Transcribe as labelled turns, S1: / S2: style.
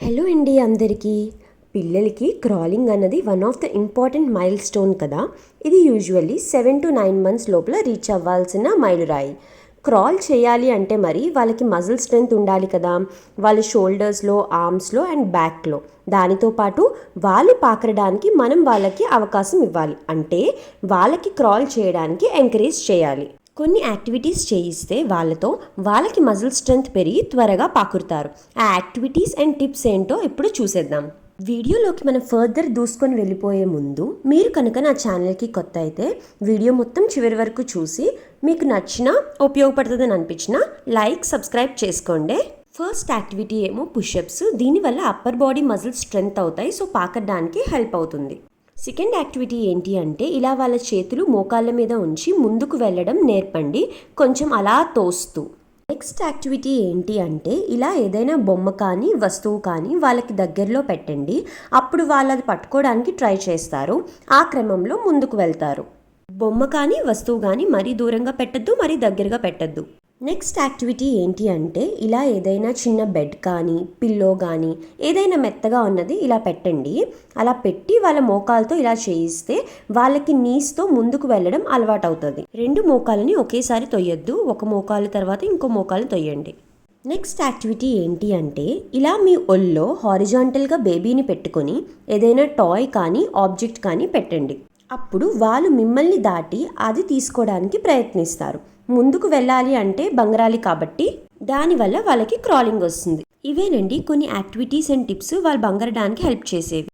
S1: Hello అండి అందరికీ. పిల్లలకి క్రాలింగ్ అన్నది one of the important mile stone కదా. ఇది యూజువల్లీ 7 to 9 months లోపల రీచ్ అవ్వాల్సిన మైలురాయి. క్రాల్ చేయాలి అంటే మరి వాళ్ళకి మజిల్ స్ట్రెంగ్త్ ఉండాలి కదా, వాళ్ళ షోల్డర్స్లో, ఆర్మ్స్లో అండ్ బ్యాక్లో. దానితో పాటు వాళ్ళు పాకరడానికి మనం వాళ్ళకి అవకాశం ఇవ్వాలి, అంటే వాళ్ళకి క్రాల్ చేయడానికి ఎంకరేజ్ చేయాలి. కొన్ని యాక్టివిటీస్ చేయిస్తే వాళ్ళకి మజిల్ స్ట్రెంగ్త్ పెరిగి త్వరగా పాకురుతారు. ఆ యాక్టివిటీస్ అండ్ టిప్స్ ఏంటో ఇప్పుడు చూసేద్దాం. వీడియోలోకి మనం ఫర్దర్ దూసుకొని వెళ్ళిపోయే ముందు మీరు కనుక నా ఛానల్కి కొత్త అయితే వీడియో మొత్తం చివరి వరకు చూసి మీకు నచ్చినా ఉపయోగపడుతుందని అనిపించినా లైక్, సబ్స్క్రైబ్ చేసుకోండి. ఫస్ట్ యాక్టివిటీ ఏమో పుషప్స్. దీనివల్ల అప్పర్ బాడీ మజిల్ స్ట్రెంగ్త్ అవుతాయి, సో పాకడానికి హెల్ప్ అవుతుంది. సెకండ్ యాక్టివిటీ ఏంటి అంటే ఇలా వాళ్ళ చేతులు మోకాళ్ళ మీద ఉంచి ముందుకు వెళ్ళడం నేర్పండి, కొంచెం అలా తోస్తూ. నెక్స్ట్ యాక్టివిటీ ఏంటి అంటే ఇలా ఏదైనా బొమ్మ కానీ వస్తువు కానీ వాళ్ళకి దగ్గరలో పెట్టండి. అప్పుడు వాళ్ళు అది పట్టుకోవడానికి ట్రై చేస్తారు, ఆ క్రమంలో ముందుకు వెళ్తారు. బొమ్మ కానీ వస్తువు కానీ మరీ దూరంగా పెట్టద్దు, మరీ దగ్గరగా పెట్టద్దు. నెక్స్ట్ యాక్టివిటీ ఏంటి అంటే ఇలా ఏదైనా చిన్న బెడ్ కానీ పిల్లో కానీ ఏదైనా మెత్తగా ఉన్నది ఇలా పెట్టండి. అలా పెట్టి వాళ్ళ మోకాలతో ఇలా చేయిస్తే వాళ్ళకి నీస్తో ముందుకు వెళ్ళడం అలవాటు అవుతుంది. 2 మోకాలని ఒకేసారి తొయ్యొద్దు, ఒక మోకాలు తర్వాత ఇంకో మోకాలు తొయ్యండి. నెక్స్ట్ యాక్టివిటీ ఏంటి అంటే ఇలా మీ ఒళ్ళో హారిజాంటల్గా బేబీని పెట్టుకొని ఏదైనా టాయ్ కానీ ఆబ్జెక్ట్ కానీ పెట్టండి. అప్పుడు వాళ్ళు మిమ్మల్ని దాటి అది తీసుకోవడానికి ప్రయత్నిస్తారు. ముందుకు వెళ్ళాలి అంటే బంగరాలి కాబట్టి దానివల్ల వాళ్ళకి క్రాలింగ్ వస్తుంది. ఇవేనండి కొన్ని యాక్టివిటీస్ అండ్ టిప్స్ వాళ్ళు బంగరడానికి హెల్ప్ చేసేవి.